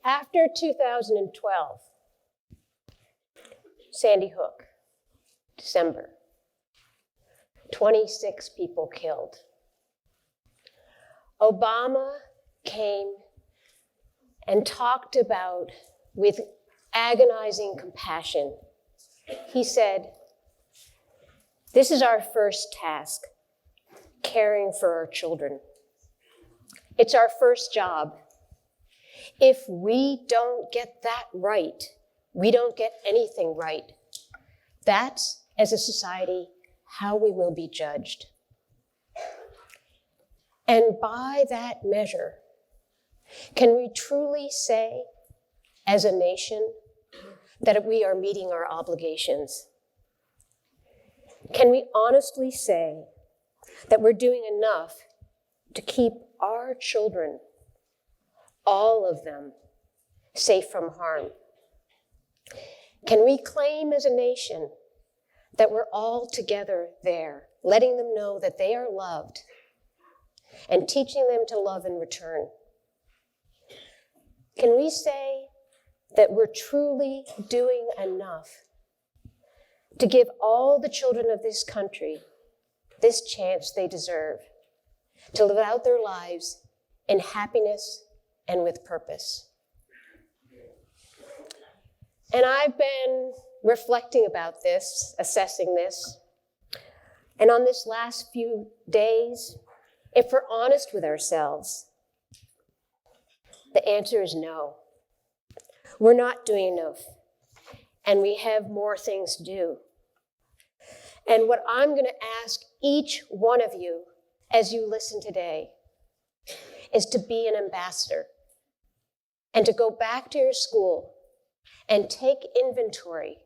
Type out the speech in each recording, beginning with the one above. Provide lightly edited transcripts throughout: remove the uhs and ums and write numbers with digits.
After 2012, Sandy Hook, December, 26 people killed. Obama came and talked about, with agonizing compassion, he said, "This is our first task, caring for our children. It's our first job. If we don't get that right, we don't get anything right. That's, as a society, how we will be judged." And by that measure, can we truly say, as a nation, that we are meeting our obligations? Can we honestly say that we're doing enough to keep our children, all of them, safe from harm? Can we claim as a nation that we're all together there, letting them know that they are loved and teaching them to love in return? Can we say that we're truly doing enough to give all the children of this country this chance they deserve to live out their lives in happiness and with purpose? And I've been reflecting about this, assessing this, and on this last few days, if we're honest with ourselves, the answer is no. We're not doing enough, and we have more things to do. And what I'm going to ask each one of you as you listen today is to be an ambassador and to go back to your school and take inventory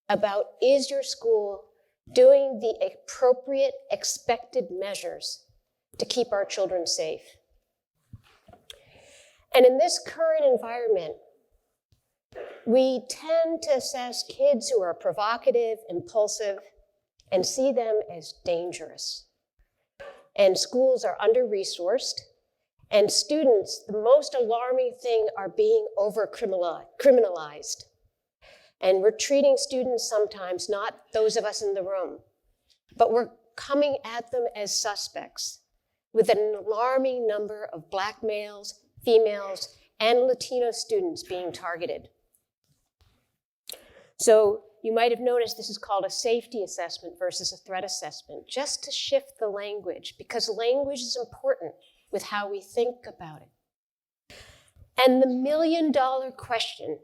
about, is your school doing the appropriate expected measures to keep our children safe? And in this current environment, we tend to assess kids who are provocative, impulsive, and see them as dangerous. And schools are under-resourced, and students, the most alarming thing, are being over-criminalized. And we're treating students sometimes, not those of us in the room, but we're coming at them as suspects, with an alarming number of Black males, females, and Latino students being targeted. So you might have noticed this is called a safety assessment versus a threat assessment, just to shift the language, because language is important with how we think about it. And the million-dollar question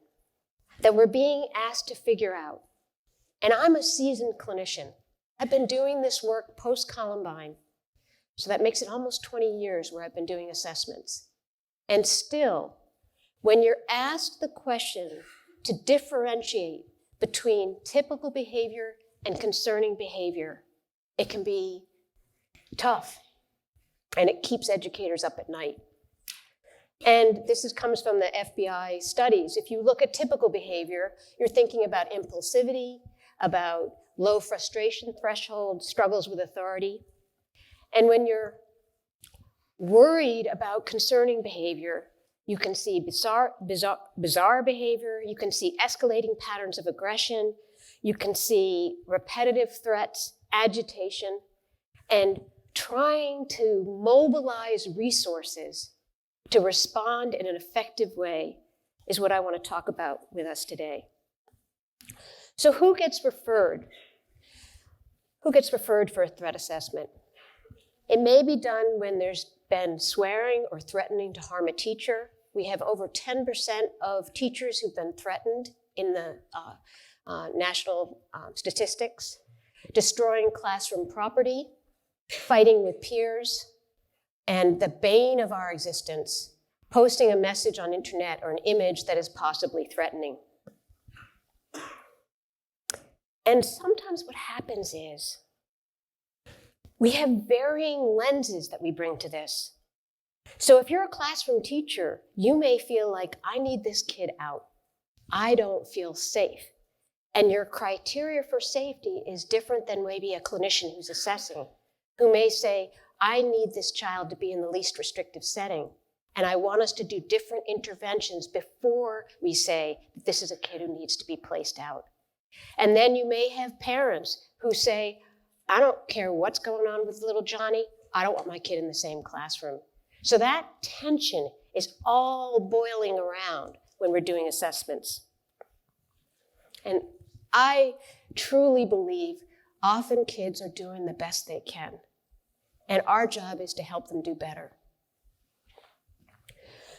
that we're being asked to figure out, and I'm a seasoned clinician. I've been doing this work post-Columbine, so that makes it almost 20 years where I've been doing assessments. And still, when you're asked the question to differentiate between typical behavior and concerning behavior, it can be tough, and it keeps educators up at night. And this comes from the FBI studies. If you look at typical behavior, you're thinking about impulsivity, about low frustration threshold, struggles with authority. And when you're worried about concerning behavior, you can see bizarre behavior, you can see escalating patterns of aggression, you can see repetitive threats, agitation, and trying to mobilize resources to respond in an effective way is what I want to talk about with us today. So who gets referred? Who gets referred for a threat assessment? It may be done when there's been swearing or threatening to harm a teacher. We have over 10% of teachers who've been threatened in the national statistics. Destroying classroom property, fighting with peers, and the bane of our existence, posting a message on internet or an image that is possibly threatening. And sometimes what happens is we have varying lenses that we bring to this. So if you're a classroom teacher, you may feel like, I need this kid out. I don't feel safe. And your criteria for safety is different than maybe a clinician who's assessing, who may say, I need this child to be in the least restrictive setting. And I want us to do different interventions before we say that this is a kid who needs to be placed out. And then you may have parents who say, I don't care what's going on with little Johnny. I don't want my kid in the same classroom. So that tension is all boiling around when we're doing assessments. And I truly believe often kids are doing the best they can. And our job is to help them do better.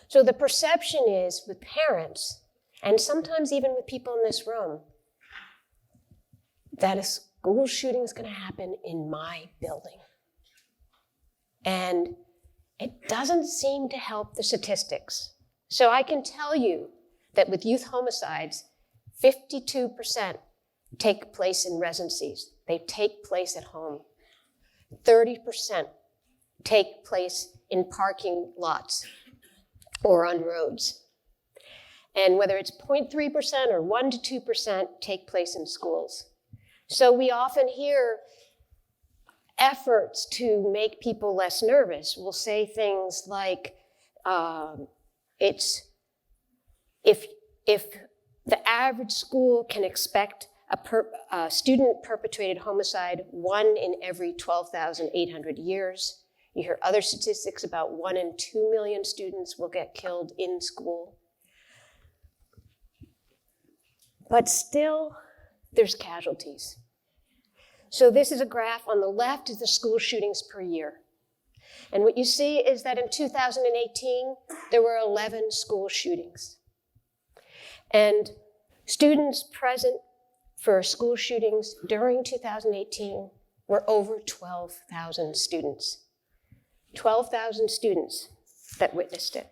So the perception is with parents, and sometimes even with people in this room, that a school shooting is going to happen in my building. And it doesn't seem to help the statistics. So I can tell you that with youth homicides, 52% take place in residencies. They take place at home. 30% take place in parking lots or on roads. And whether it's 0.3% or 1 to 2% take place in schools. So we often hear efforts to make people less nervous. We'll say things like, if the average school can expect a student perpetrated homicide 1 in every 12,800 years. You hear other statistics about 1 in 2 million students will get killed in school. But still, there's casualties. So this is a graph. On the left is the school shootings per year. And what you see is that in 2018, there were 11 school shootings. And students present for school shootings during 2018 were over 12,000 students. 12,000 students that witnessed it.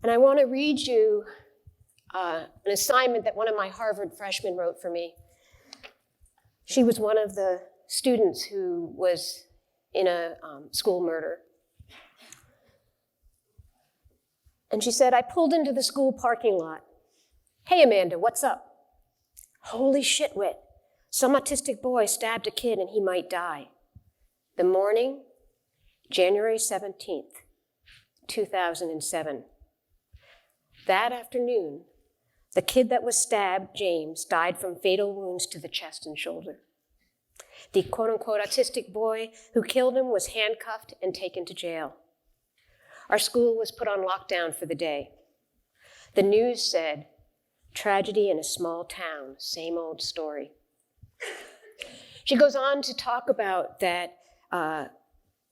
And I want to read you an assignment that one of my Harvard freshmen wrote for me. She was one of the students who was in a school murder. And she said, I pulled into the school parking lot. Hey, Amanda, what's up? Holy shit, Whit. Some autistic boy stabbed a kid and he might die. The morning, January 17th, 2007. That afternoon, the kid that was stabbed, James, died from fatal wounds to the chest and shoulder. The quote-unquote autistic boy who killed him was handcuffed and taken to jail. Our school was put on lockdown for the day. The news said, tragedy in a small town, same old story. She goes on to talk about that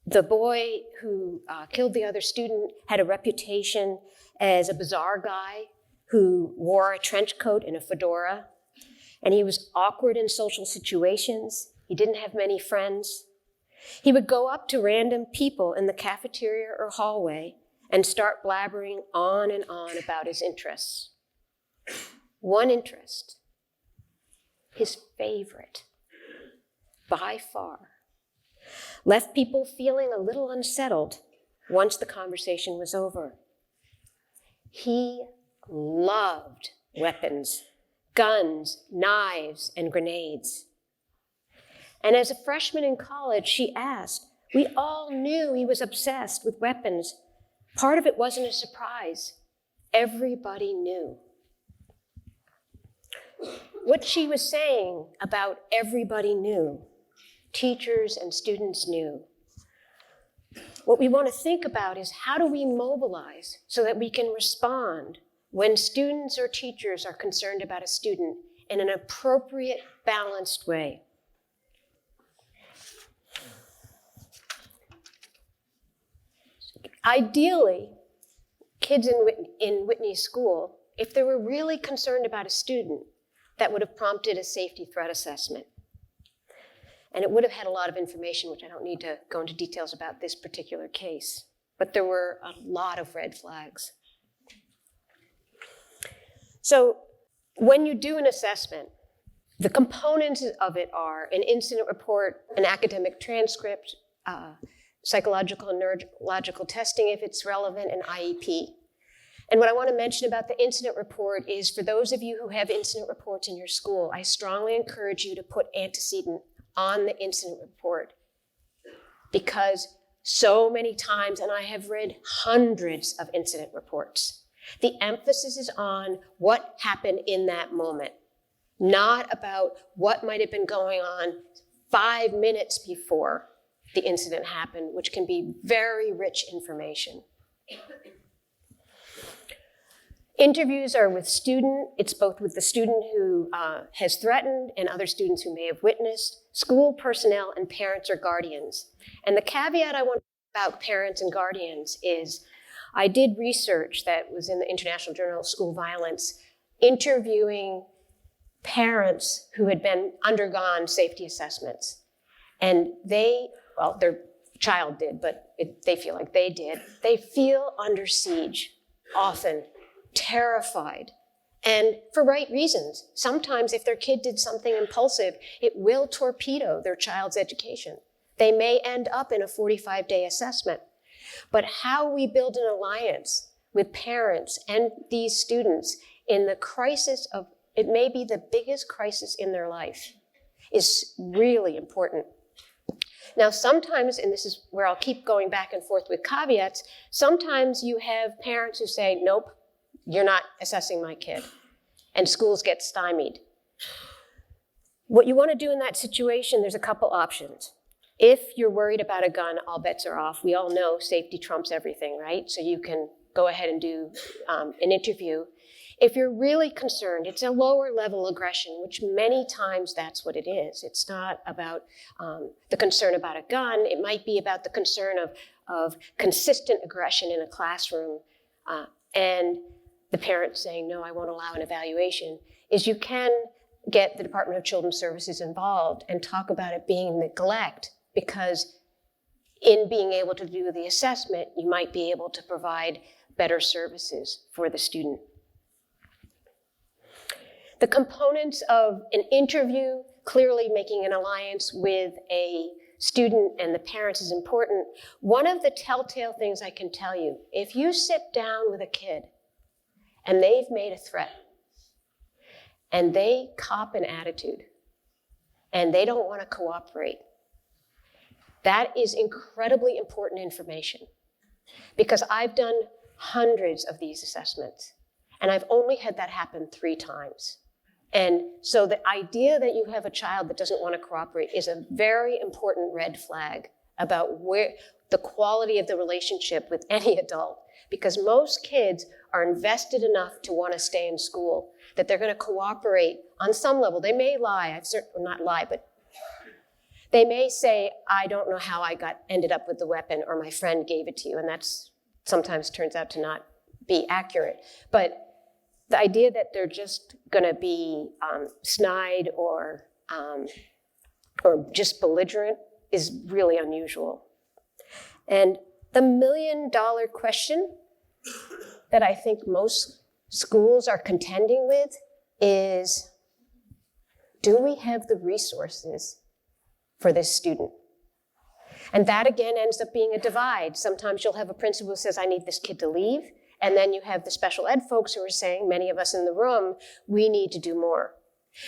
the boy who killed the other student had a reputation as a bizarre guy who wore a trench coat and a fedora, and he was awkward in social situations. He didn't have many friends. He would go up to random people in the cafeteria or hallway and start blabbering on and on about his interests. One interest, his favorite, by far, left people feeling a little unsettled once the conversation was over. He loved weapons, guns, knives, and grenades. And as a freshman in college, she asked, we all knew he was obsessed with weapons. Part of it wasn't a surprise. Everybody knew. What she was saying about everybody knew, teachers and students knew. What we want to think about is how do we mobilize so that we can respond when students or teachers are concerned about a student in an appropriate, balanced way. Ideally, kids in Whitney's school, if they were really concerned about a student, that would have prompted a safety threat assessment. And it would have had a lot of information, which I don't need to go into details about this particular case. But there were a lot of red flags. So when you do an assessment, the components of it are an incident report, an academic transcript, psychological and neurological testing if it's relevant, and IEP. And what I want to mention about the incident report is for those of you who have incident reports in your school, I strongly encourage you to put antecedent on the incident report because so many times, and I have read hundreds of incident reports. The emphasis is on what happened in that moment, not about what might have been going on 5 minutes before the incident happened, which can be very rich information. Interviews are with it's both with the student who has threatened and other students who may have witnessed, school personnel, and parents or guardians. And the caveat I want about parents and guardians is I did research that was in the International Journal of School Violence, interviewing parents who had undergone safety assessments. And their child did, but they feel like they did. They feel under siege, often terrified, and for right reasons. Sometimes if their kid did something impulsive, it will torpedo their child's education. They may end up in a 45-day assessment. But how we build an alliance with parents and these students in the crisis of, it may be the biggest crisis in their life, is really important. Now, sometimes, and this is where I'll keep going back and forth with caveats, sometimes you have parents who say, nope, you're not assessing my kid, and schools get stymied. What you want to do in that situation, there's a couple options. If you're worried about a gun, all bets are off. We all know safety trumps everything, right? So you can go ahead and do an interview. If you're really concerned, it's a lower level aggression, which many times that's what it is. It's not about the concern about a gun. It might be about the concern of consistent aggression in a classroom, and the parent saying, no, I won't allow an evaluation, is you can get the Department of Children's Services involved and talk about it being neglect, because in being able to do the assessment, you might be able to provide better services for the student. The components of an interview, clearly making an alliance with a student and the parents is important. One of the telltale things I can tell you, if you sit down with a kid and they've made a threat and they cop an attitude and they don't want to cooperate, that is incredibly important information, because I've done hundreds of these assessments and I've only had that happen 3 times. And so the idea that you have a child that doesn't want to cooperate is a very important red flag about where the quality of the relationship with any adult, because most kids are invested enough to want to stay in school that they're going to cooperate on some level. They may lie, not lie, but they may say, I don't know how I ended up with the weapon, or my friend gave it to you, and that's sometimes turns out to not be accurate. But the idea that they're just going to be snide or just belligerent is really unusual. And the $1 million question that I think most schools are contending with is, do we have the resources for this student? And that again ends up being a divide. Sometimes you'll have a principal who says, I need this kid to leave. And then you have the special ed folks who are saying, many of us in the room, we need to do more.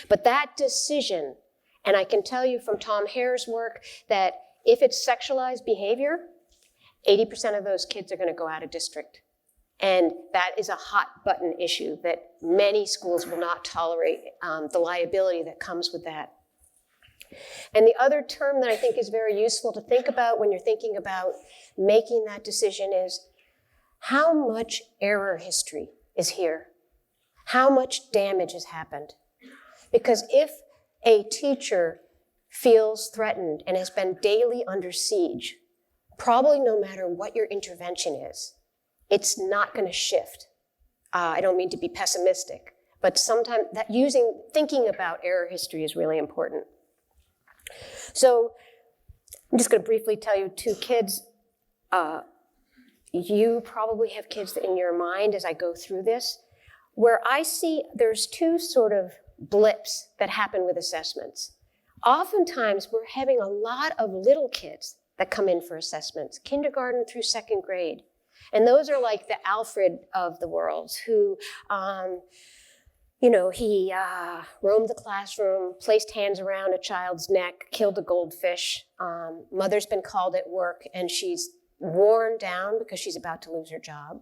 But that decision, and I can tell you from Tom Hare's work that if it's sexualized behavior, 80% of those kids are going to go out of district. And that is a hot button issue that many schools will not tolerate, the liability that comes with that. And the other term that I think is very useful to think about when you're thinking about making that decision is, how much error history is here? How much damage has happened? Because if a teacher feels threatened and has been daily under siege, probably no matter what your intervention is, it's not going to shift. I don't mean to be pessimistic, but sometimes thinking about error history is really important. So I'm just going to briefly tell you 2 kids. You probably have kids in your mind as I go through this, where I see there's 2 sort of blips that happen with assessments. Oftentimes, we're having a lot of little kids that come in for assessments, kindergarten through 2nd grade. And those are like the Alfred of the world, who, He roamed the classroom, placed hands around a child's neck, killed a goldfish. Mother's been called at work, and she's worn down because she's about to lose her job.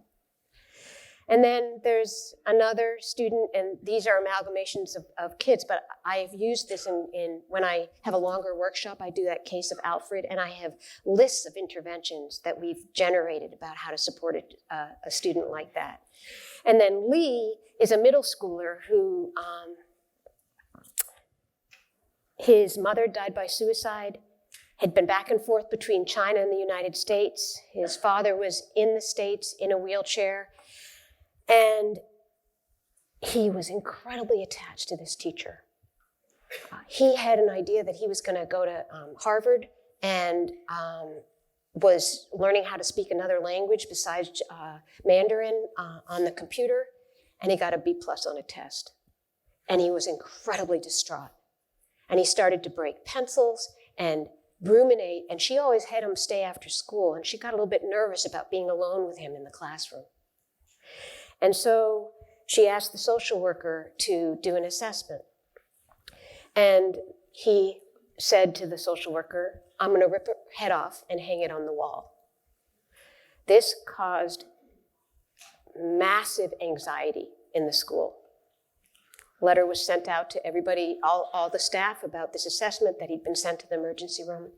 And then there's another student, and these are amalgamations of kids, but I've used this in when I have a longer workshop, I do that case of Alfred, and I have lists of interventions that we've generated about how to support a student like that. And then Lee is a middle schooler who, his mother died by suicide, had been back and forth between China and the United States. His father was in the States in a wheelchair. And he was incredibly attached to this teacher. He had an idea that he was going to go to Harvard and was learning how to speak another language besides Mandarin on the computer, and he got a B+ on a test. And he was incredibly distraught. And he started to break pencils and ruminate, and she always had him stay after school, and she got a little bit nervous about being alone with him in the classroom. And so she asked the social worker to do an assessment. And he said to the social worker, "I'm going to rip her head off and hang it on the wall." This caused massive anxiety in the school. A letter was sent out to everybody, all the staff, about this assessment that he'd been sent to the emergency room.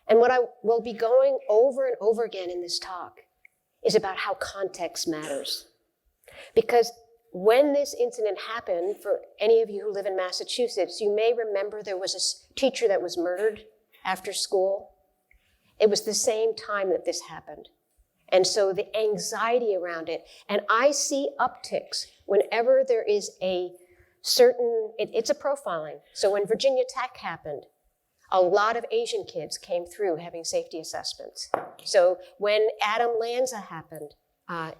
And what I will be going over and over again in this talk is about how context matters. Because when this incident happened, for any of you who live in Massachusetts, you may remember there was a teacher that was murdered after school. It was the same time that this happened. And so the anxiety around it, and I see upticks whenever there is a certain, it's a profiling. So when Virginia Tech happened, a lot of Asian kids came through having safety assessments. So when Adam Lanza happened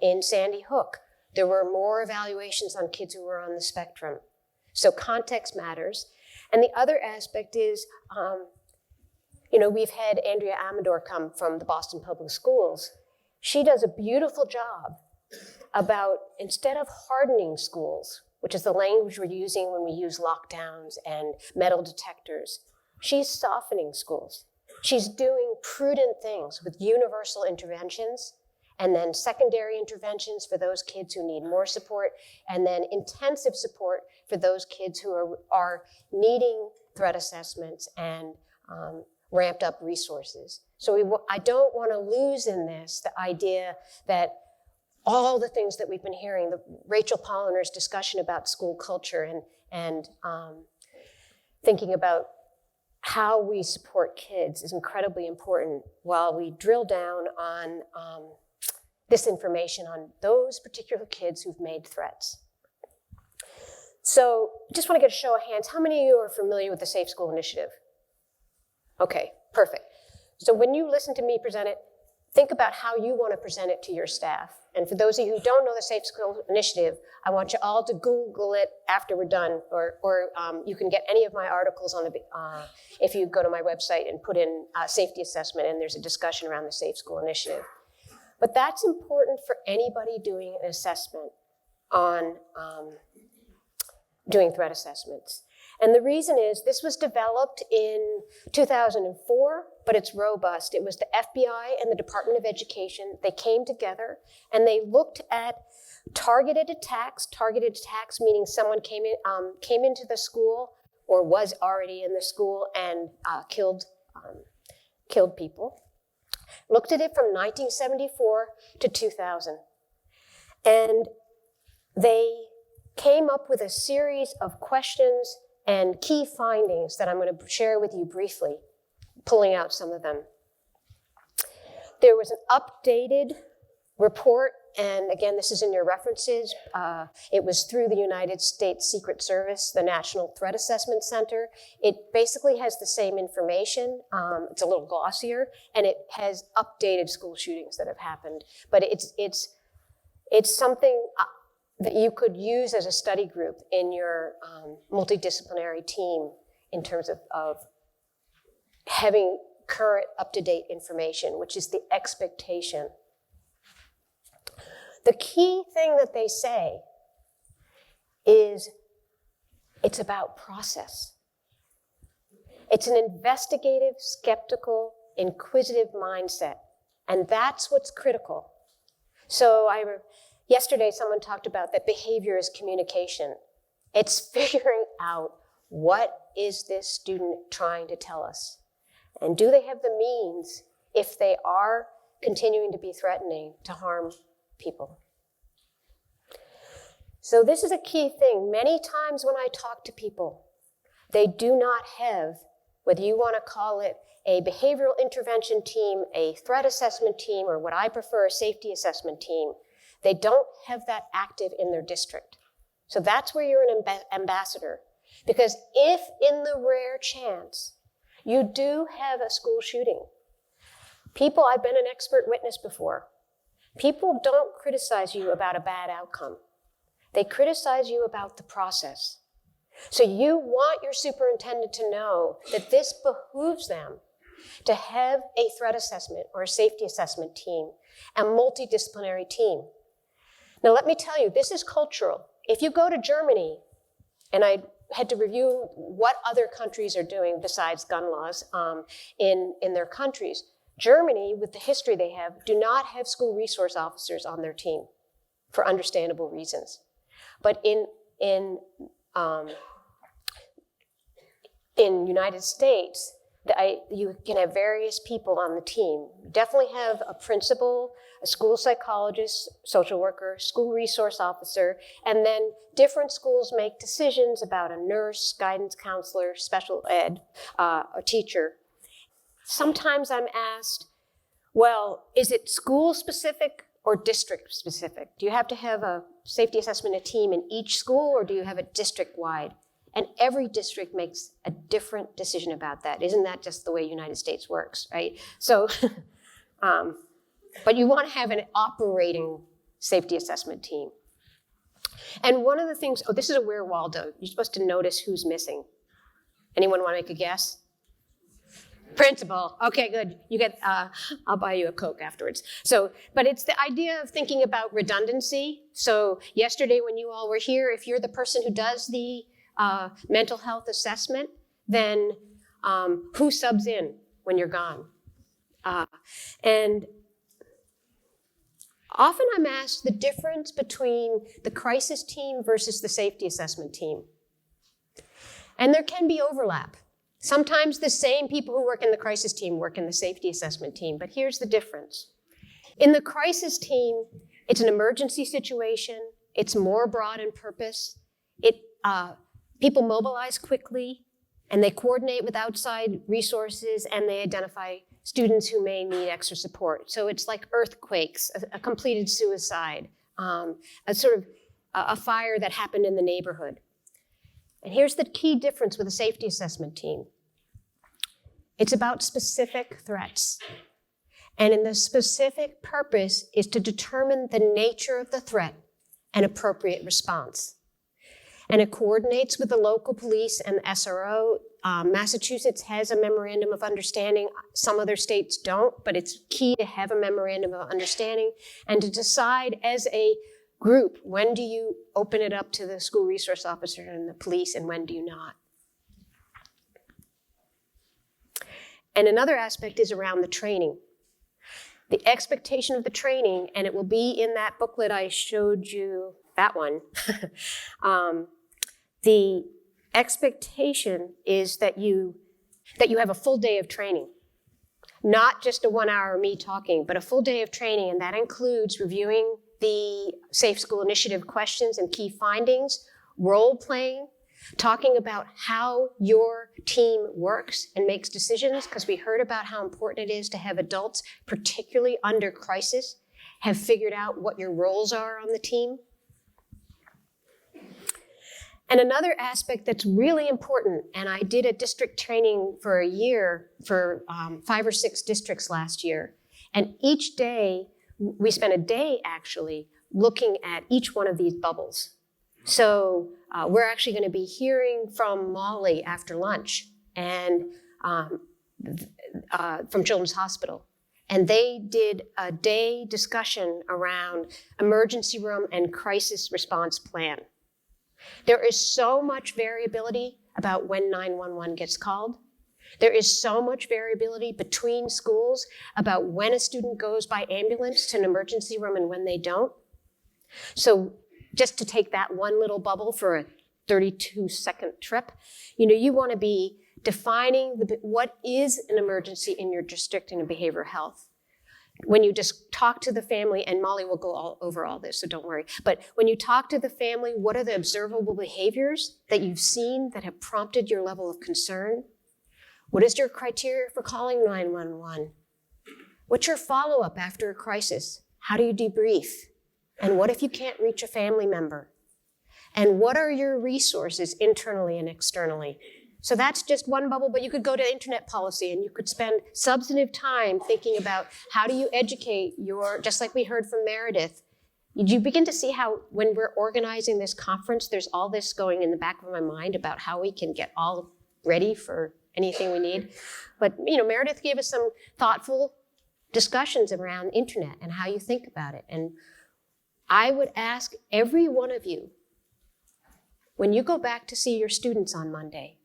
in Sandy Hook, there were more evaluations on kids who were on the spectrum. So context matters. And the other aspect is, we've had Andrea Amador come from the Boston Public Schools. She does a beautiful job about, instead of hardening schools, which is the language we're using when we use lockdowns and metal detectors, she's softening schools. She's doing prudent things with universal interventions, and then secondary interventions for those kids who need more support, and then intensive support for those kids who are needing threat assessments and ramped up resources. So I don't want to lose in this the idea that all the things that we've been hearing, Rachel Polliner's discussion about school culture and thinking about how we support kids is incredibly important while we drill down on this information on those particular kids who've made threats. So just want to get a show of hands. How many of you are familiar with the Safe School Initiative? Okay, perfect. So when you listen to me present it, think about how you want to present it to your staff. And for those of you who don't know the Safe School Initiative, I want you all to Google it after we're done, or you can get any of my articles on if you go to my website and put in safety assessment, and there's a discussion around the Safe School Initiative. But that's important for anybody doing an assessment on doing threat assessments. And the reason is this was developed in 2004, but it's robust. It was the FBI and the Department of Education. They came together and they looked at targeted attacks meaning someone came into the school or was already in the school and killed people. Looked at it from 1974 to 2000. And they came up with a series of questions and key findings that I'm going to share with you briefly, pulling out some of them. There was an updated report, and again, this is in your references. It was through the United States Secret Service, the National Threat Assessment Center. It basically has the same information. It's a little glossier, and it has updated school shootings that have happened. But it's something that you could use as a study group in your multidisciplinary team in terms of having current up-to-date information, which is the expectation. The key thing that they say is it's about process. It's an investigative, skeptical, inquisitive mindset. And that's what's critical. So yesterday someone talked about that behavior is communication. It's figuring out what is this student trying to tell us? And do they have the means, if they are continuing to be threatening, to harm people? So this is a key thing. Many times when I talk to people, they do not have, whether you want to call it a behavioral intervention team, a threat assessment team, or what I prefer, a safety assessment team, they don't have that active in their district. So that's where you're an ambassador. Because if in the rare chance you do have a school shooting, people, I've been an expert witness before, people don't criticize you about a bad outcome. They criticize you about the process. So you want your superintendent to know that this behooves them to have a threat assessment or a safety assessment team, a multidisciplinary team. Now let me tell you, this is cultural. If you go to Germany, and I had to review what other countries are doing besides gun laws in their countries, Germany, with the history they have, do not have school resource officers on their team for understandable reasons. But in United States, you can have various people on the team. You definitely have a principal, a school psychologist, social worker, school resource officer, and then different schools make decisions about a nurse, guidance counselor, special ed, a teacher. Sometimes I'm asked, well, is it school specific or district specific? Do you have to have a safety assessment team in each school, or do you have it district-wide? And every district makes a different decision about that. Isn't that just the way the United States works, right? So, but you want to have an operating safety assessment team. And one of the things, this is a Where Waldo. You're supposed to notice who's missing. Anyone want to make a guess? Principal. Okay, good. You get, I'll buy you a Coke afterwards. So, but it's the idea of thinking about redundancy. So yesterday when you all were here, if you're the person who does the mental health assessment, then who subs in when you're gone? And often I'm asked the difference between the crisis team versus the safety assessment team. And there can be overlap. Sometimes the same people who work in the crisis team work in the safety assessment team, but here's the difference. In the crisis team, it's an emergency situation. It's more broad in purpose. People mobilize quickly, and they coordinate with outside resources, and they identify students who may need extra support. So it's like earthquakes, a completed suicide, a sort of a fire that happened in the neighborhood. And here's the key difference with a safety assessment team. It's about specific threats. And in the specific purpose is to determine the nature of the threat and appropriate response. And it coordinates with the local police and the SRO. Massachusetts has a memorandum of understanding. Some other states don't, but it's key to have a memorandum of understanding and to decide as a group, when do you open it up to the school resource officer and the police, and when do you not? And another aspect is around the training. The expectation of the training, and it will be in that booklet I showed you, that one. The expectation is that you have a full day of training. Not just a 1 hour me talking, but a full day of training, and that includes reviewing the Safe School Initiative questions and key findings, role playing, talking about how your team works and makes decisions, because we heard about how important it is to have adults, particularly under crisis, have figured out what your roles are on the team. And another aspect that's really important, and I did a district training for a year for 5 or 6 districts last year, and each day, we spent a day actually looking at each one of these bubbles. So we're actually going to be hearing from Molly after lunch and from Children's Hospital. And they did a day discussion around emergency room and crisis response plan. There is so much variability about when 911 gets called. There is so much variability between schools about when a student goes by ambulance to an emergency room and when they don't. So just to take that one little bubble for a 32-second trip, you want to be defining what is an emergency in your district in behavioral health. When you just talk to the family, and Molly will go over all this, so don't worry, but when you talk to the family, what are the observable behaviors that you've seen that have prompted your level of concern? What is your criteria for calling 911? What's your follow-up after a crisis? How do you debrief? And what if you can't reach a family member? And what are your resources internally and externally? So that's just one bubble, but you could go to internet policy and you could spend substantive time thinking about how do you educate just like we heard from Meredith. You begin to see how when we're organizing this conference, there's all this going in the back of my mind about how we can get all ready for anything we need. But Meredith gave us some thoughtful discussions around internet and how you think about it. And I would ask every one of you, when you go back to see your students on Monday,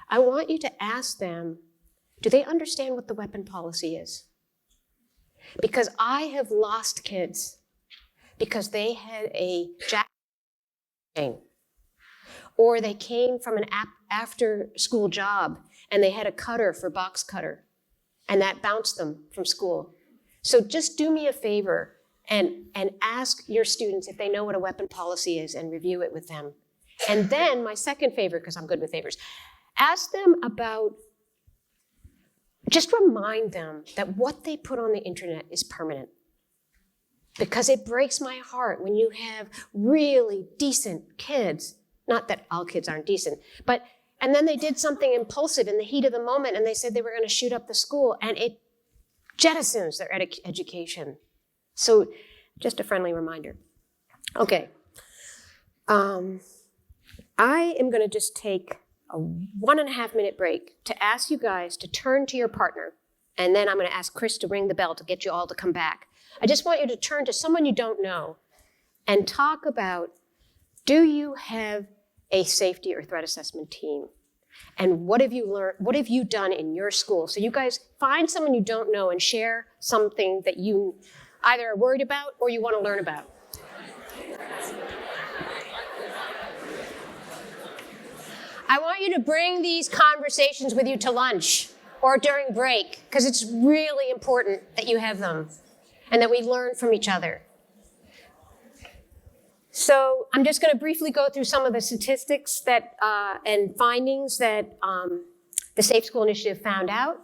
I want you to ask them, do they understand what the weapon policy is? Because I have lost kids because they had a jack chain, or they came from an after-school job and they had a cutter for box cutter, and that bounced them from school. So just do me a favor and ask your students if they know what a weapon policy is and review it with them. And then my second favor, because I'm good with favors, ask them about, just remind them that what they put on the internet is permanent. Because it breaks my heart when you have really decent kids, not that all kids aren't decent, and then they did something impulsive in the heat of the moment and they said they were going to shoot up the school, and it jettisons their education. So just a friendly reminder. Okay. I am going to just take a 1.5 minute break to ask you guys to turn to your partner, and then I'm going to ask Chris to ring the bell to get you all to come back. I just want you to turn to someone you don't know and talk about, do you have a safety or threat assessment team? And what have you learned? What have you done in your school? So you guys find someone you don't know and share something that you either are worried about or you want to learn about. I want you to bring these conversations with you to lunch or during break, because it's really important that you have them and that we learn from each other. So I'm just going to briefly go through some of the statistics that and findings that the Safe School Initiative found out.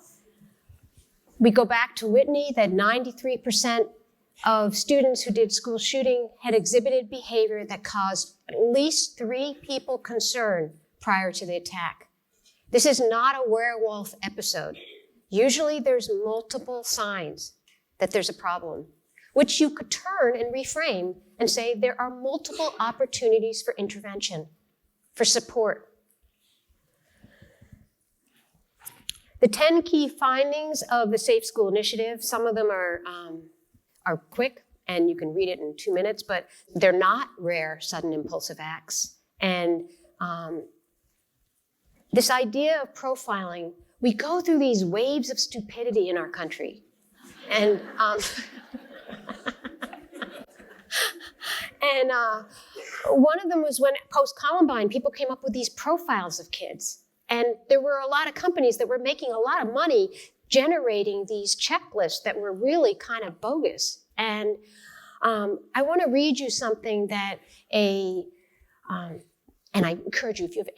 We go back to Whitney, that 93% of students who did school shooting had exhibited behavior that caused at least 3 people concern prior to the attack. This is not a werewolf episode. Usually there's multiple signs that there's a problem, which you could turn and reframe and say there are multiple opportunities for intervention, for support. The 10 key findings of the Safe School Initiative, some of them are quick and you can read it in 2 minutes, but they're not rare, sudden, impulsive acts. And this idea of profiling, we go through these waves of stupidity in our country. And one of them was when post-Columbine, people came up with these profiles of kids. And there were a lot of companies that were making a lot of money generating these checklists that were really kind of bogus. And I want to read you something that and I encourage you, if you have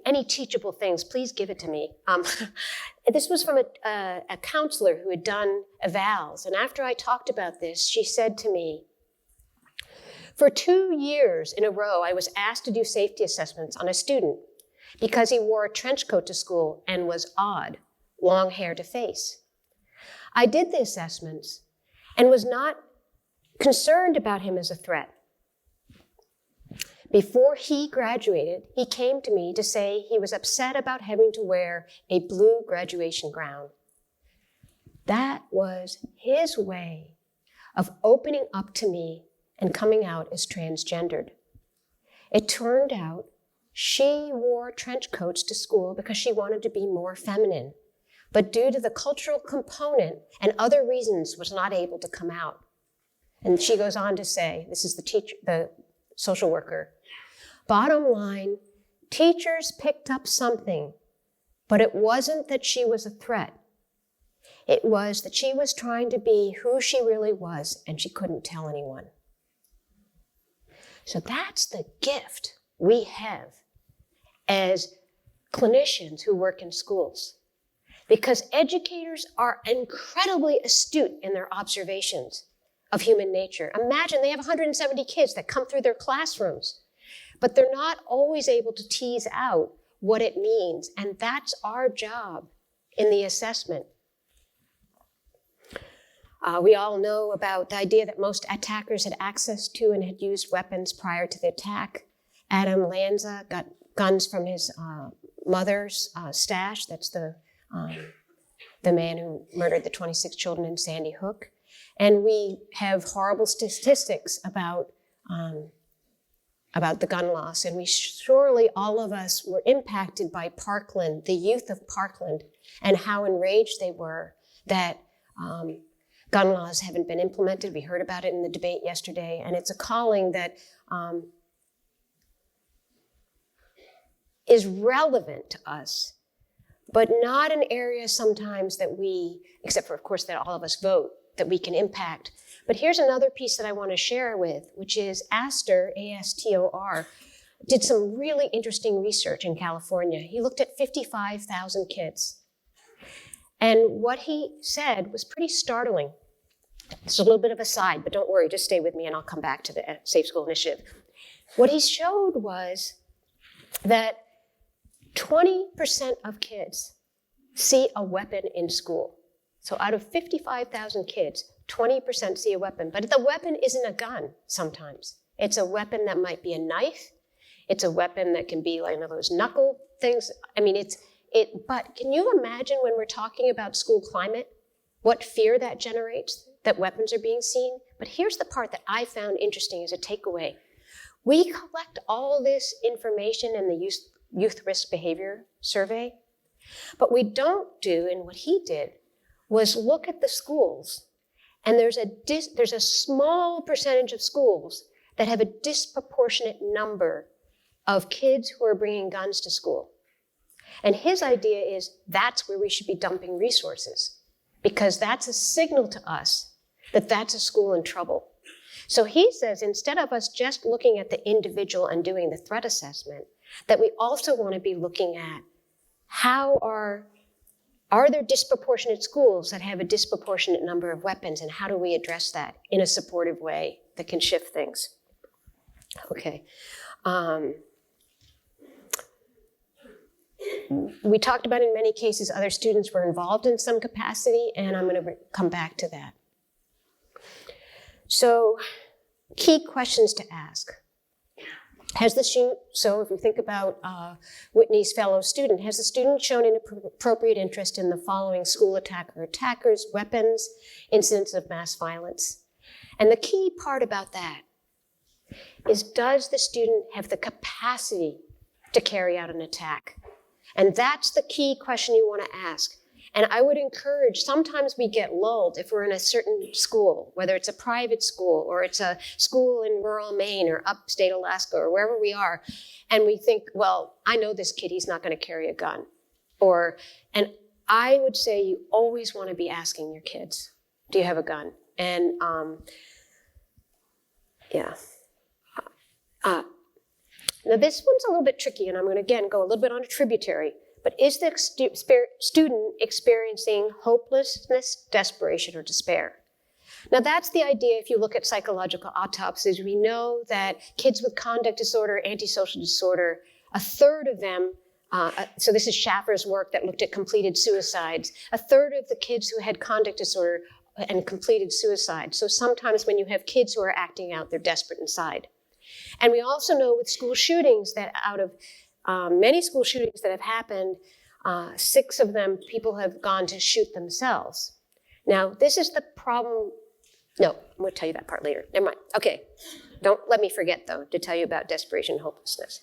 any teachable things, please give it to me. This was from a counselor who had done evals. And after I talked about this, she said to me, for 2 years in a row, I was asked to do safety assessments on a student because he wore a trench coat to school and was odd, long hair to face. I did the assessments and was not concerned about him as a threat. Before he graduated, he came to me to say he was upset about having to wear a blue graduation gown. That was his way of opening up to me and coming out as transgendered. It turned out she wore trench coats to school because she wanted to be more feminine, but due to the cultural component and other reasons was not able to come out. And she goes on to say, this is the social worker, bottom line, teachers picked up something, but it wasn't that she was a threat. It was that she was trying to be who she really was, and she couldn't tell anyone. So that's the gift we have as clinicians who work in schools. Because educators are incredibly astute in their observations of human nature. Imagine they have 170 kids that come through their classrooms, but they're not always able to tease out what it means. And that's our job in the assessment. We all know about the idea that most attackers had access to and had used weapons prior to the attack. Adam Lanza got guns from his mother's stash. That's the man who murdered the 26 children in Sandy Hook. And we have horrible statistics about the gun loss. And we surely, all of us, were impacted by Parkland, the youth of Parkland, and how enraged they were that gun laws haven't been implemented. We heard about it in the debate yesterday, and it's a calling that is relevant to us, but not an area sometimes that we, except for, of course, that all of us vote, that we can impact. But here's another piece that I want to share with, which is Astor, A-S-T-O-R, did some really interesting research in California. He looked at 55,000 kids. And what he said was pretty startling. It's a little bit of a side, but don't worry, just stay with me and I'll come back to the Safe School Initiative. What he showed was that 20% of kids see a weapon in school. So out of 55,000 kids, 20% see a weapon. But the weapon isn't a gun sometimes. It's a weapon that might be a knife. It's a weapon that can be like one of those knuckle things. I mean, but can you imagine when we're talking about school climate, what fear that generates, that weapons are being seen? But here's the part that I found interesting as a takeaway. We collect all this information in the Youth Risk Behavior Survey, but we don't do, and what he did, was look at the schools, and there's a small percentage of schools that have a disproportionate number of kids who are bringing guns to school. And his idea is that's where we should be dumping resources, because that's a signal to us that that's a school in trouble. So he says instead of us just looking at the individual and doing the threat assessment, that we also want to be looking at how are there disproportionate schools that have a disproportionate number of weapons, and how do we address that in a supportive way that can shift things? Okay. We talked about in many cases other students were involved in some capacity, and I'm going to come back to that. So, key questions to ask. So if you think about Whitney's fellow student, has the student shown an appropriate interest in the following school attack or attackers, weapons, incidents of mass violence? And the key part about that is, does the student have the capacity to carry out an attack? And that's the key question you want to ask. And I would encourage, sometimes we get lulled if we're in a certain school, whether it's a private school or it's a school in rural Maine or upstate Alaska or wherever we are, and we think, well, I know this kid, he's not going to carry a gun. And I would say you always want to be asking your kids, do you have a gun? And now this one's a little bit tricky, and I'm going to, again, go a little bit on a tributary. But is the student experiencing hopelessness, desperation, or despair? Now that's the idea. If you look at psychological autopsies, we know that kids with conduct disorder, antisocial disorder, a third of them, so this is Schaffer's work that looked at completed suicides, a third of the kids who had conduct disorder and completed suicide. So sometimes when you have kids who are acting out, they're desperate inside. And we also know with school shootings that out of many school shootings that have happened, 6 of them, people have gone to shoot themselves. Now, this is the problem No, I'm going to tell you that part later. Never mind. Okay. Don't let me forget, though, to tell you about desperation and hopelessness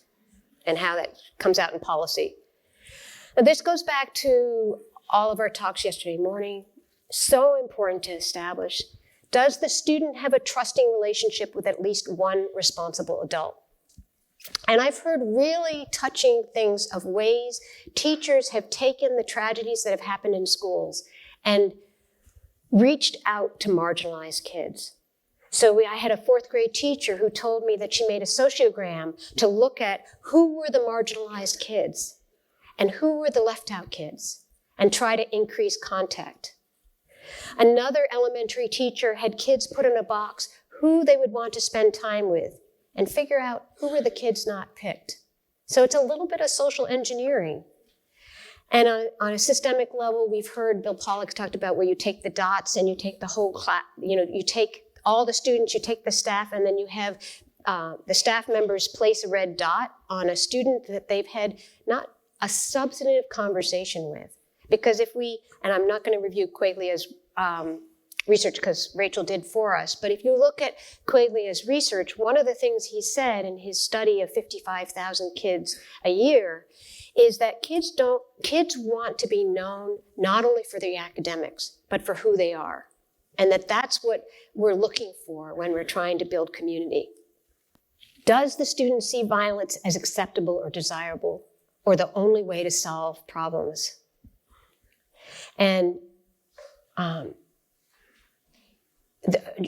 and how that comes out in policy. Now, this goes back to all of our talks yesterday morning. So important to establish. Does the student have a trusting relationship with at least one responsible adult? And I've heard really touching things of ways teachers have taken the tragedies that have happened in schools and reached out to marginalized kids. So I had a 4th grade teacher who told me that she made a sociogram to look at who were the marginalized kids and who were the left out kids and try to increase contact. Another elementary teacher had kids put in a box who they would want to spend time with and figure out who were the kids not picked. So it's a little bit of social engineering. And on a systemic level, we've heard Bill Pollack talked about where you take the dots and you take the whole class, you take all the students, you take the staff, and then you have the staff members place a red dot on a student that they've had not a substantive conversation with. Because if we, and I'm not going to review Quaglia's research because Rachel did for us, but if you look at Quaglia's research, one of the things he said in his study of 55,000 kids a year is that kids want to be known not only for their academics, but for who they are. And that's what we're looking for when we're trying to build community. Does the student see violence as acceptable or desirable, or the only way to solve problems? And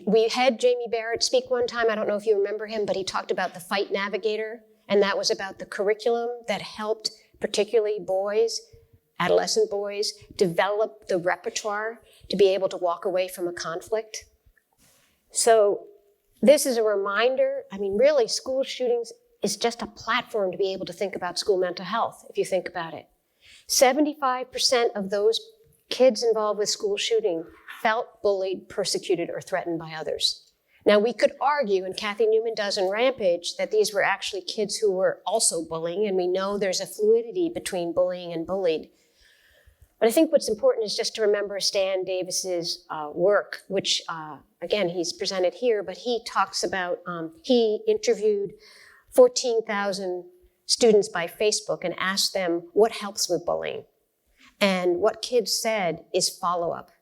we had Jamie Barrett speak one time. I don't know if you remember him, but he talked about the Fight Navigator, and that was about the curriculum that helped particularly boys, adolescent boys, develop the repertoire to be able to walk away from a conflict. So this is a reminder. I mean, really, school shootings is just a platform to be able to think about school mental health, if you think about it. 75% of those kids involved with school shooting felt bullied, persecuted, or threatened by others. Now, we could argue, and Kathy Newman does in Rampage, that these were actually kids who were also bullying, and we know there's a fluidity between bullying and bullied. But I think what's important is just to remember Stan Davis's work, which, again, he's presented here, but he talks about, he interviewed 14,000 students by Facebook and asked them what helps with bullying. And what kids said is follow-up.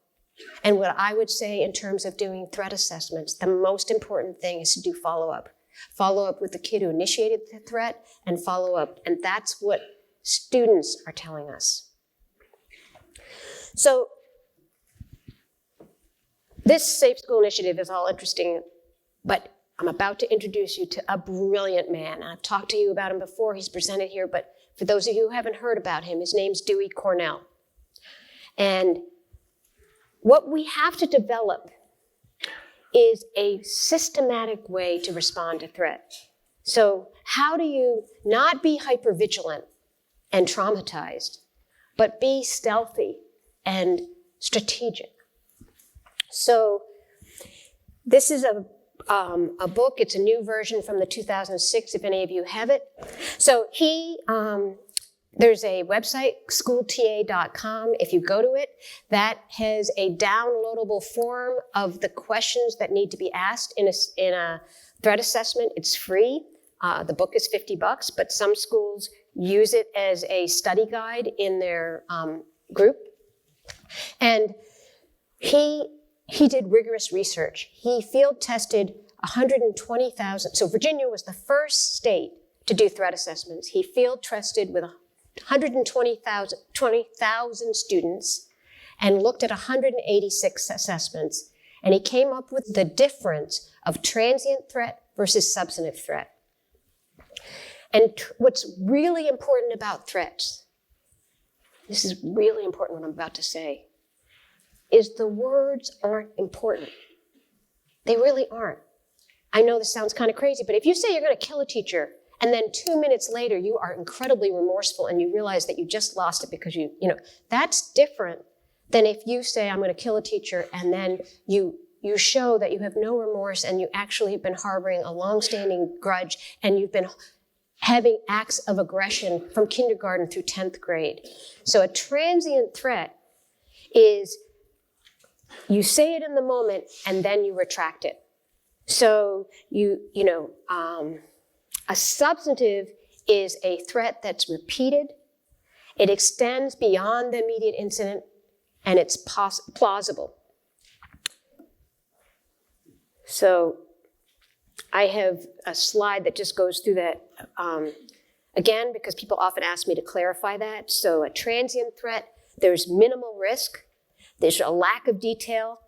And what I would say in terms of doing threat assessments, the most important thing is to do follow-up. Follow-up with the kid who initiated the threat and follow-up. And that's what students are telling us. So this Safe School Initiative is all interesting, but I'm about to introduce you to a brilliant man. I've talked to you about him before. He's presented here, but for those of you who haven't heard about him, his name's Dewey Cornell. And what we have to develop is a systematic way to respond to threat. So how do you not be hypervigilant and traumatized, but be stealthy and strategic? So this is a book. It's a new version from the 2006, if any of you have it. So there's a website, schoolta.com. If you go to it, that has a downloadable form of the questions that need to be asked in a threat assessment. It's free. The book is $50, but some schools use it as a study guide in their group. And he did rigorous research. He field tested 120,000. So Virginia was the first state to do threat assessments. He field tested with 120,000 students and looked at 186 assessments. And he came up with the difference of transient threat versus substantive threat. And what's really important about threats, this is really important what I'm about to say, is the words aren't important. They really aren't. I know this sounds kind of crazy, but if you say you're going to kill a teacher, and then 2 minutes later, you are incredibly remorseful and you realize that you just lost it because that's different than if you say, I'm going to kill a teacher, and then you show that you have no remorse and you actually have been harboring a longstanding grudge and you've been having acts of aggression from kindergarten through 10th grade. So a transient threat is You say it in the moment, and then you retract it. So a substantive is a threat that's repeated. It extends beyond the immediate incident, and it's plausible. So I have a slide that just goes through that again, because people often ask me to clarify that. So a transient threat, there's minimal risk. There's a lack of detail.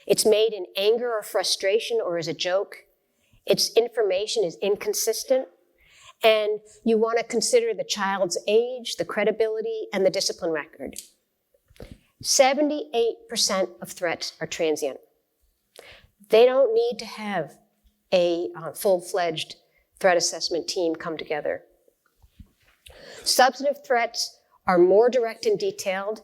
It's made in anger or frustration or as a joke. Its information is inconsistent. And you want to consider the child's age, the credibility, and the discipline record. 78% of threats are transient. They don't need to have a full-fledged threat assessment team come together. Substantive threats are more direct and detailed.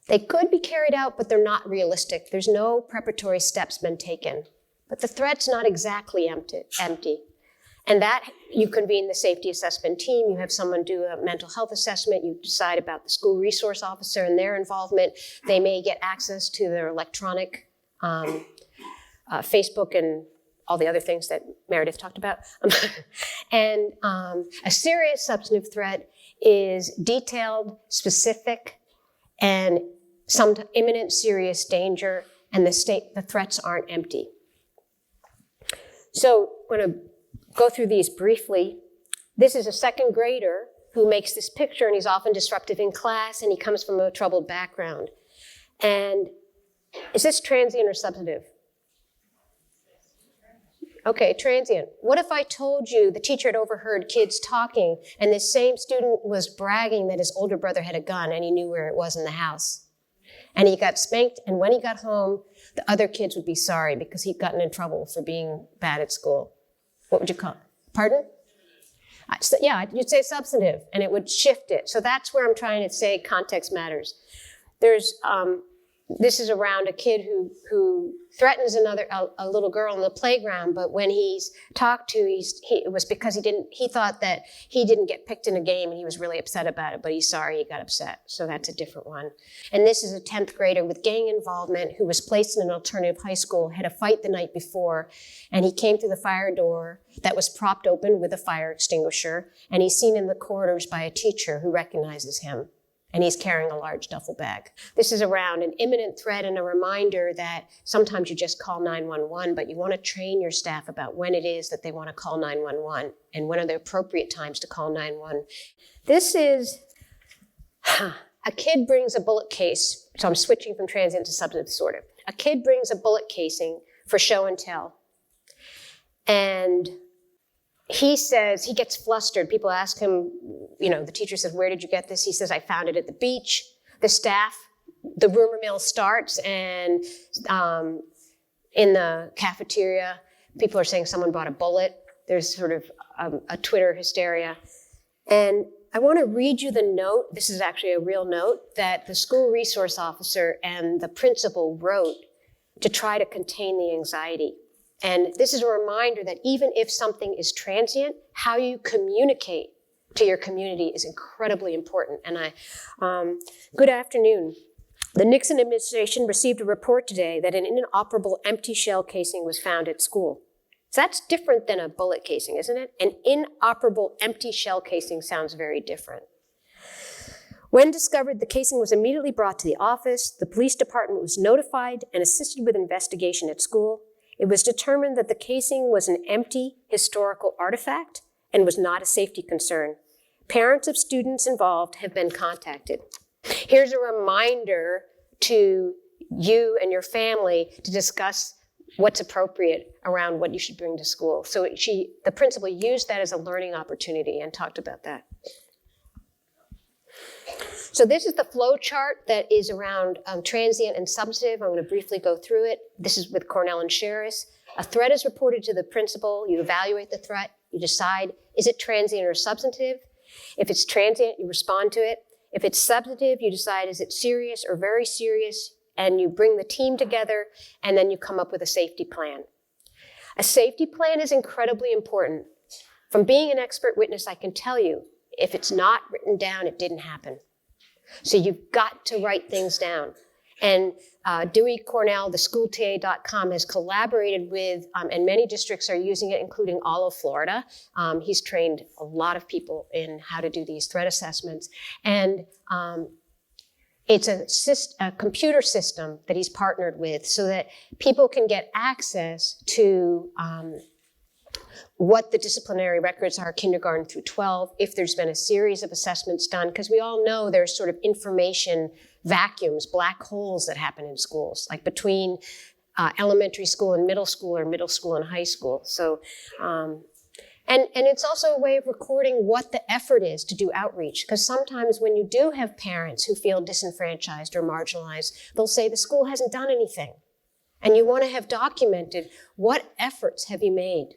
They could be carried out, but they're not realistic. There's no preparatory steps been taken. But the threat's not exactly empty. And that, you convene the safety assessment team, you have someone do a mental health assessment, you decide about the school resource officer and their involvement. They may get access to their electronic Facebook and all the other things that Meredith talked about. And a serious substantive threat is detailed, specific, and some imminent serious danger, and the threats aren't empty. So I'm going to go through these briefly. This is a second grader who makes this picture, and he's often disruptive in class, and he comes from a troubled background. And is this transient or substantive? Okay, transient. What if I told you the teacher had overheard kids talking, and this same student was bragging that his older brother had a gun, and he knew where it was in the house? And he got spanked, and when he got home, the other kids would be sorry because he'd gotten in trouble for being bad at school. What would you call it? Pardon? So, yeah, you'd say substantive, and it would shift it. So that's where I'm trying to say context matters. This is around a kid who threatens a little girl in the playground, but when he's talked to, it was because he thought that he didn't get picked in a game, and he was really upset about it, but he's sorry he got upset. So that's a different one. And this is a 10th grader with gang involvement who was placed in an alternative high school, had a fight the night before, and he came through the fire door that was propped open with a fire extinguisher, and he's seen in the corridors by a teacher who recognizes him. And he's carrying a large duffel bag. This is around an imminent threat and a reminder that sometimes you just call 911, but you want to train your staff about when it is that they want to call 911 and when are the appropriate times to call 911. This is, a kid brings a bullet case, so I'm switching from transient to substantive disorder. A kid brings a bullet casing for show and tell. And he says, he gets flustered. People ask him, the teacher says, where did you get this? He says, I found it at the beach. The rumor mill starts, and in the cafeteria, people are saying someone brought a bullet. There's sort of a Twitter hysteria. And I want to read you the note. This is actually a real note that the school resource officer and the principal wrote to try to contain the anxiety. And this is a reminder that even if something is transient, how you communicate to your community is incredibly important. And good afternoon. The Nixon administration received a report today that an inoperable empty shell casing was found at school. So that's different than a bullet casing, isn't it? An inoperable empty shell casing sounds very different. When discovered, the casing was immediately brought to the office. The police department was notified and assisted with investigation at school. It was determined that the casing was an empty historical artifact and was not a safety concern. Parents of students involved have been contacted. Here's a reminder to you and your family to discuss what's appropriate around what you should bring to school. So the principal used that as a learning opportunity and talked about that. So this is the flow chart that is around transient and substantive. I'm going to briefly go through it. This is with Cornell and Sherris. A threat is reported to the principal. You evaluate the threat. You decide, is it transient or substantive? If it's transient, you respond to it. If it's substantive, you decide, is it serious or very serious? And you bring the team together, and then you come up with a safety plan. A safety plan is incredibly important. From being an expert witness, I can tell you, if it's not written down, it didn't happen. So you've got to write things down. And Dewey Cornell, the schoolta.com, has collaborated with, and many districts are using it, including all of Florida. He's trained a lot of people in how to do these threat assessments. And it's a computer system that he's partnered with so that people can get access to what the disciplinary records are, kindergarten through 12, if there's been a series of assessments done, because we all know there's sort of information vacuums, black holes that happen in schools, like between elementary school and middle school, or middle school and high school. So, and it's also a way of recording what the effort is to do outreach, because sometimes when you do have parents who feel disenfranchised or marginalized, they'll say the school hasn't done anything. And you want to have documented what efforts have you made.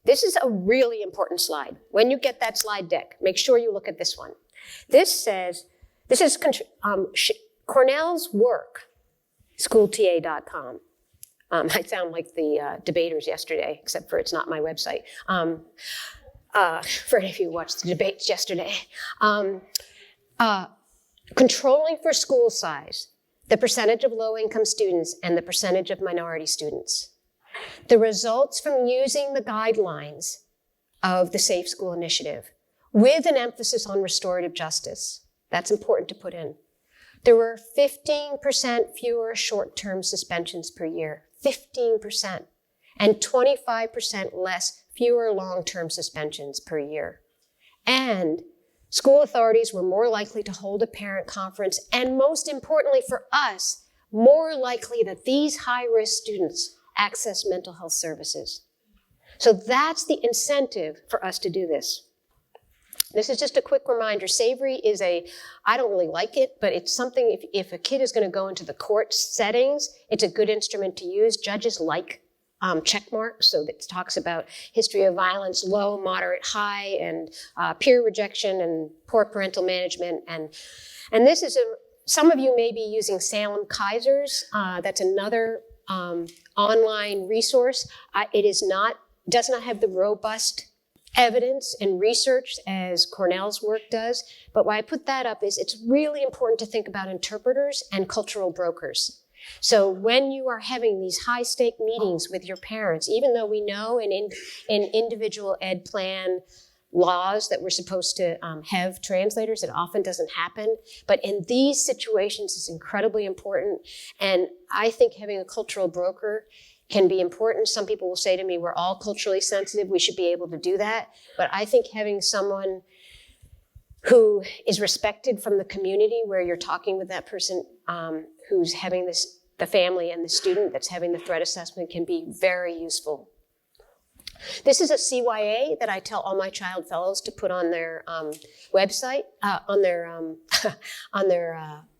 This is a really important slide. When you get that slide deck, make sure you look at this one. This is Cornell's work, schoolta.com. I sound like the debaters yesterday, except for it's not my website. For any of you who watched the debates yesterday. Controlling for school size, the percentage of low-income students and the percentage of minority students. The results from using the guidelines of the Safe School Initiative with an emphasis on restorative justice. That's important to put in. There were 15% fewer short-term suspensions per year, 15%, and 25% less fewer long-term suspensions per year. And school authorities were more likely to hold a parent conference, and most importantly for us, more likely that these high-risk students access mental health services. So that's the incentive for us to do this. This is just a quick reminder. Savory is I don't really like it, but it's something, if a kid is going to go into the court settings, it's a good instrument to use. Judges like check marks, so that talks about history of violence, low, moderate, high, and peer rejection and poor parental management. And this is some of you may be using Salem Kaiser's. That's another online resource. It does not have the robust evidence and research as Cornell's work does. But why I put that up is it's really important to think about interpreters and cultural brokers. So when you are having these high-stake meetings with your parents, even though we know in individual ed plan laws that we're supposed to have translators, it often doesn't happen. But in these situations, it's incredibly important. And I think having a cultural broker can be important. Some people will say to me, we're all culturally sensitive, we should be able to do that. But I think having someone who is respected from the community where you're talking with that person who's having the family and the student that's having the threat assessment can be very useful. This is a CYA that I tell all my child fellows to put on their website, on their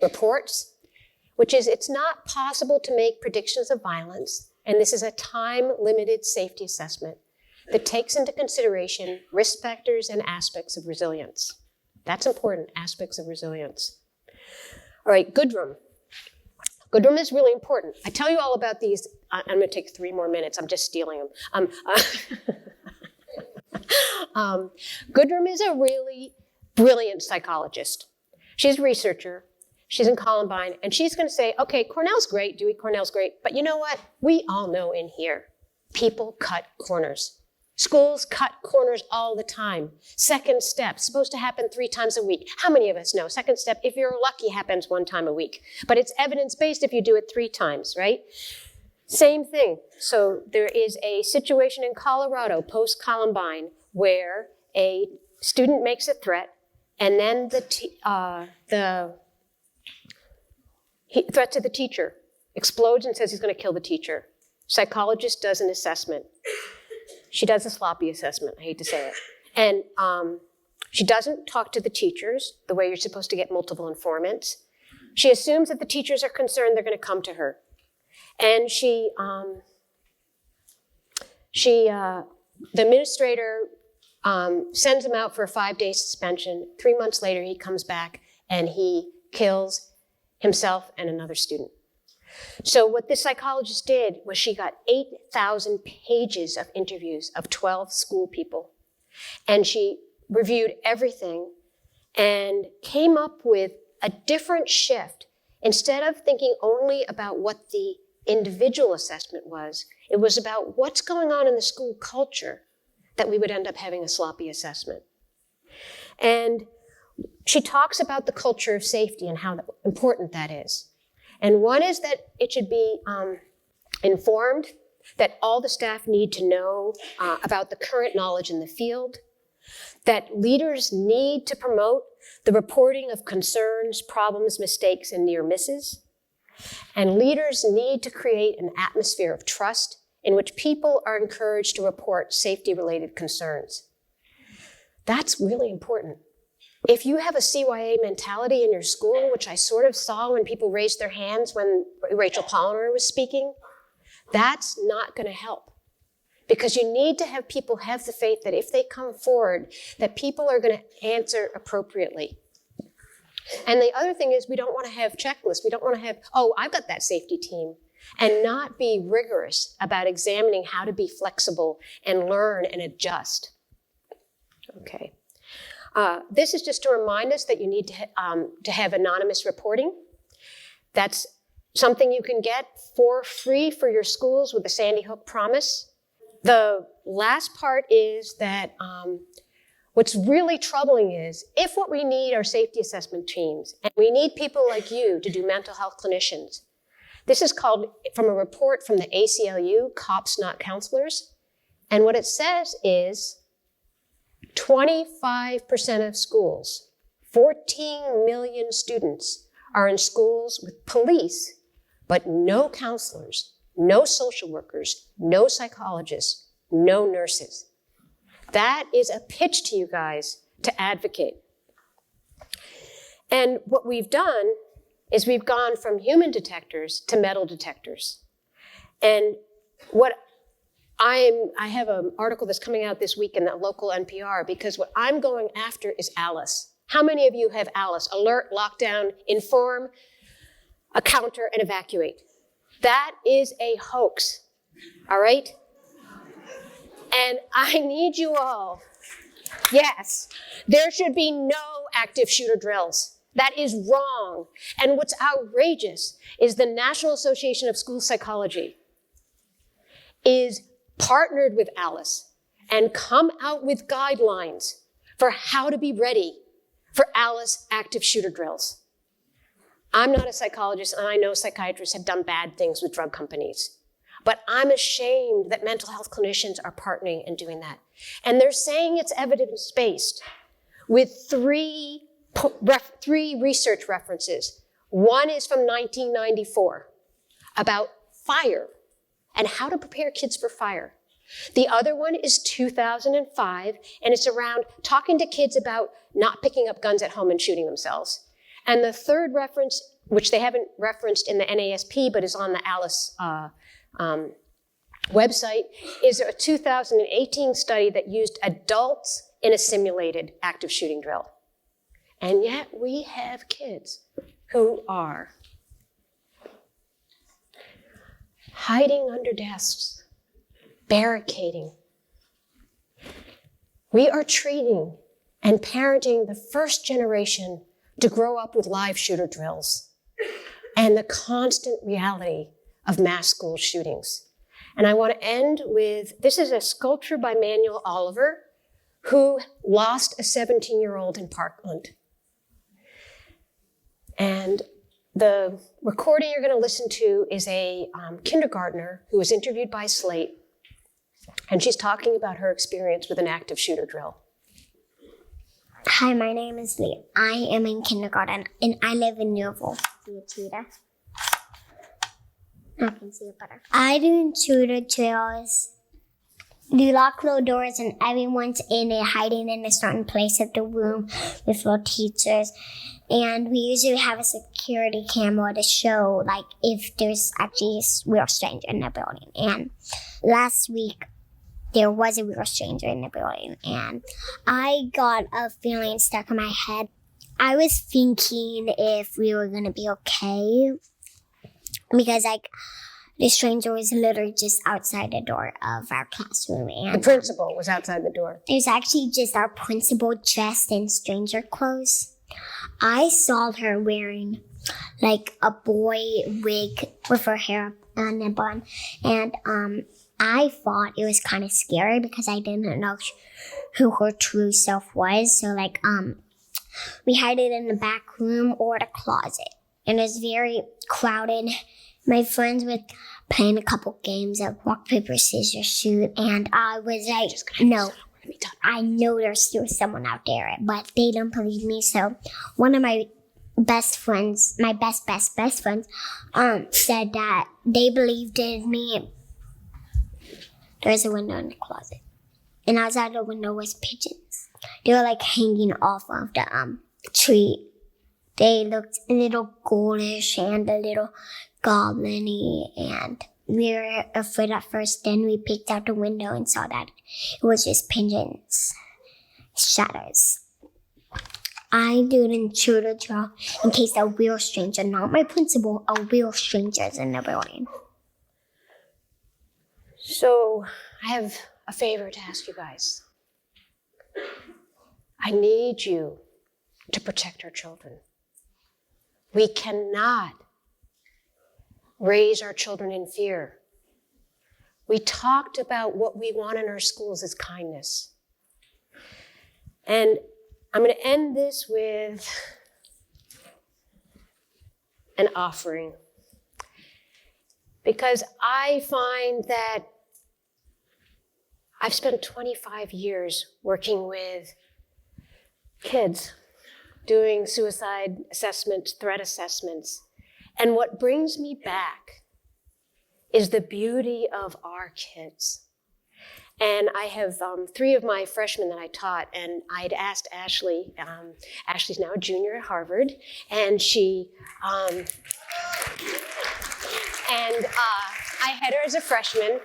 reports, which is it's not possible to make predictions of violence, and this is a time-limited safety assessment that takes into consideration risk factors and aspects of resilience. That's important, aspects of resilience. All right, Goodrum. Goodrum is really important. I tell you all about these. I'm going to take 3 more minutes. I'm just stealing them. Goodrum is a really brilliant psychologist. She's a researcher. She's in Columbine, and she's going to say, okay, Cornell's great, Dewey Cornell's great, but you know what? We all know in here, people cut corners. Schools cut corners all the time. Second step, supposed to happen 3 times a week. How many of us know? Second step, if you're lucky, happens 1 time a week. But it's evidence-based if you do it 3 times, right? Same thing. So there is a situation in Colorado, post-Columbine, where a student makes a threat, and then the threat to the teacher explodes and says he's going to kill the teacher. Psychologist does an assessment. She does a sloppy assessment, I hate to say it. And she doesn't talk to the teachers the way you're supposed to get multiple informants. She assumes that the teachers are concerned they're going to come to her. And the administrator sends him out for a 5-day suspension. 3 months later, he comes back and he kills himself and another student. So what this psychologist did was she got 8,000 pages of interviews of 12 school people. And she reviewed everything and came up with a different shift Instead of thinking only about what the individual assessment was, it was about what's going on in the school culture that we would end up having a sloppy assessment. And she talks about the culture of safety and how important that is. And one is that it should be informed, that all the staff need to know about the current knowledge in the field, that leaders need to promote the reporting of concerns, problems, mistakes, and near misses. And leaders need to create an atmosphere of trust in which people are encouraged to report safety-related concerns. That's really important. If you have a CYA mentality in your school, which I sort of saw when people raised their hands when Rachel Polliner was speaking, that's not going to help. Because you need to have people have the faith that if they come forward, that people are going to answer appropriately. And the other thing is we don't want to have checklists. We don't want to have, oh, I've got that safety team, and not be rigorous about examining how to be flexible and learn and adjust. Okay. This is just to remind us that you need to have anonymous reporting. That's something you can get for free for your schools with the Sandy Hook Promise. The last part is that what's really troubling is if what we need are safety assessment teams, and we need people like you to do mental health clinicians. This is called, from a report from the ACLU, Cops Not Counselors. And what it says is 25% of schools, 14 million students, are in schools with police, but no counselors, no social workers, no psychologists, no nurses. That is a pitch to you guys to advocate. And what we've done is we've gone from human detectors to metal detectors. And what I have an article that's coming out this week in the local NPR, because what I'm going after is A.L.I.C.E. How many of you have A.L.I.C.E? Alert, lockdown, inform, counter, and evacuate. That is a hoax, all right? And I need you all, yes, there should be no active shooter drills. That is wrong. And what's outrageous is the National Association of School Psychology is partnered with A.L.I.C.E. and come out with guidelines for how to be ready for A.L.I.C.E. active shooter drills. I'm not a psychologist, and I know psychiatrists have done bad things with drug companies. But I'm ashamed that mental health clinicians are partnering and doing that. And they're saying it's evidence-based with three research references. One is from 1994 about fire and how to prepare kids for fire. The other one is 2005, and it's around talking to kids about not picking up guns at home and shooting themselves. And the third reference, which they haven't referenced in the NASP, but is on the A.L.I.C.E. Website, is a 2018 study that used adults in a simulated active shooting drill. And yet we have kids who are hiding under desks, barricading. We are treating and parenting the first generation to grow up with live shooter drills and the constant reality of mass school shootings. And I want to end with, this is a sculpture by Manuel Oliver, who lost a 17-year-old in Parkland. And the recording you're going to listen to is a kindergartner who was interviewed by Slate, and she's talking about her experience with an active shooter drill. Hi, my name is Lee. I am in kindergarten, and I live in Newville. See a cheetah? I can see it better. I do shooter drills. You lock the doors, and everyone's in it, hiding in a certain place of the room with the teachers. And we usually have a security camera to show, like, if there's actually a real stranger in the building. And last week, there was a real stranger in the building, and I got a feeling stuck in my head. I was thinking if we were going to be okay, because, like, the stranger was literally just outside the door of our classroom. And the principal was outside the door. It was actually just our principal dressed in stranger clothes. I saw her wearing like a boy wig with her hair on a bun. And I thought it was kind of scary because I didn't know who her true self was. So like we hid it in the back room or the closet. And it was very crowded. My friends were playing a couple games of rock, paper, scissors, shoot. And I was like, no, I know there's still someone out there. But they don't believe me. So one of my best friends, my best friends, said that they believed in me. There's a window in the closet. And outside the window was pigeons. They were like hanging off of the tree. They looked a little ghoulish and a little goblin-y, and we were afraid at first. Then we peeked out the window and saw that it was just pigeons, shadows. I do an intruder draw in case a real stranger, not my principal, a real stranger is in the building. So I have a favor to ask you guys. I need you to protect our children. We cannot raise our children in fear. We talked about what we want in our schools as kindness. And I'm going to end this with an offering. Because I find that I've spent 25 years working with kids, doing suicide assessments, threat assessments. And what brings me back is the beauty of our kids. And I have 3 of my freshmen that I taught, and I'd asked Ashley, Ashley's now a junior at Harvard, and she, I had her as a freshman,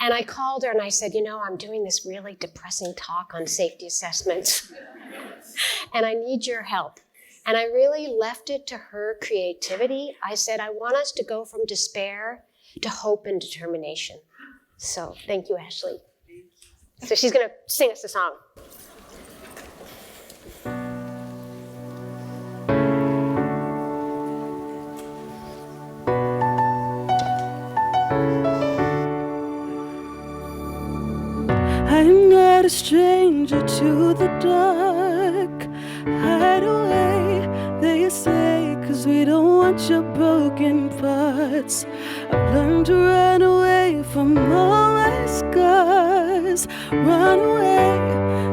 and I called her and I said, I'm doing this really depressing talk on safety assessments, and I need your help. And I really left it to her creativity. I said, I want us to go from despair to hope and determination. So thank you, Ashley. So she's going to sing us a song. I'm not a stranger to the dark. Hide away, they say, 'cause we don't want your broken parts. I've learned to run away from all my scars. Run away,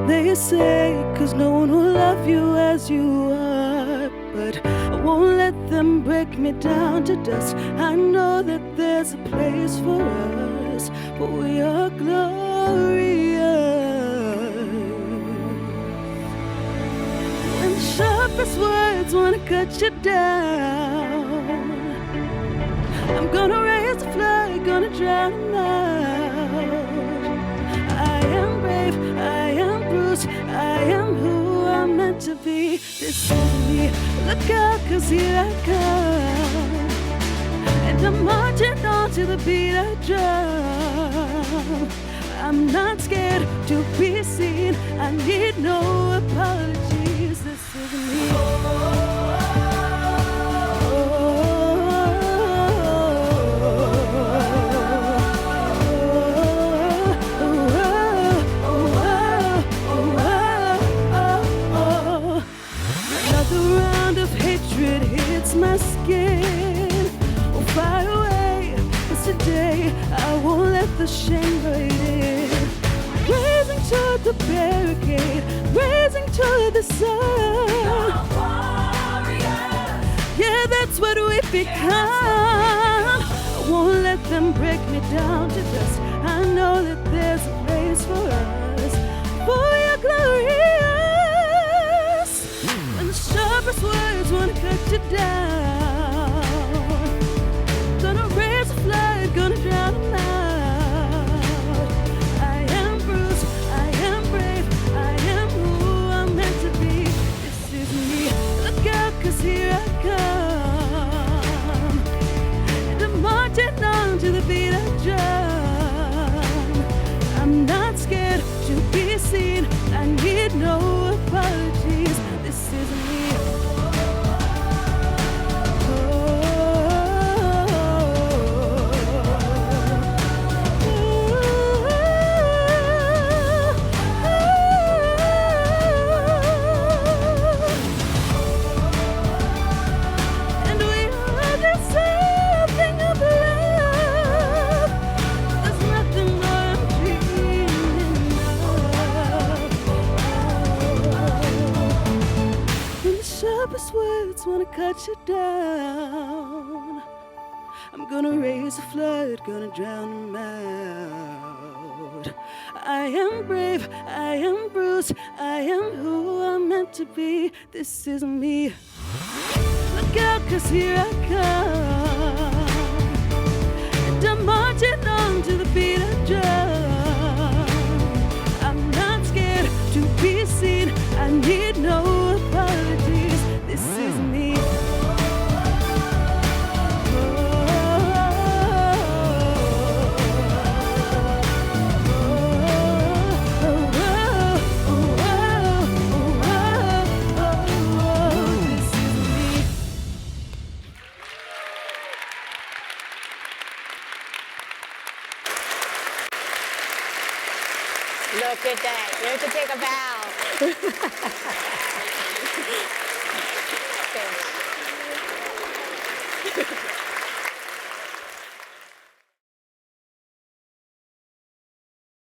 they say, 'cause no one will love you as you are. But I won't let them break me down to dust. I know that there's a place for us, but we are glorious. When sharpest words wanna cut you down, I'm gonna raise the flag, gonna drown them out. I am brave, I am bruised, I am who I'm meant to be. This is me, look out, 'cause here I come. And I'm marching on to the beat I drum. I'm not scared to be seen, I need no apologies. This is me. Another round of hatred hits my skin. Oh, fire away, 'cause today I won't let the shame burn in. Raising toward the barricade, raising toward the sun. Yeah, that's what we've become. I won't let them break me down to dust. I know that there's a place for us, for your glorious. When the sharpest words wanna cut you down, gonna raise a flag, gonna drown them out. I am bruised, I am brave, I am who I'm meant to be. This is me, look out, 'cause here I come. And I'm marching on to the beat I drum. I'm not scared to be seen, I need no apologies. This is me. let you down. I'm gonna raise a flood, gonna drown them out. I am brave, I am bruised, I am who I'm meant to be. This is me. Look out, 'cause here I come. And I'm marching on to the beat of drum. I'm not scared to be seen, I need no apologies. This is me. Look at that. Look to take a bow.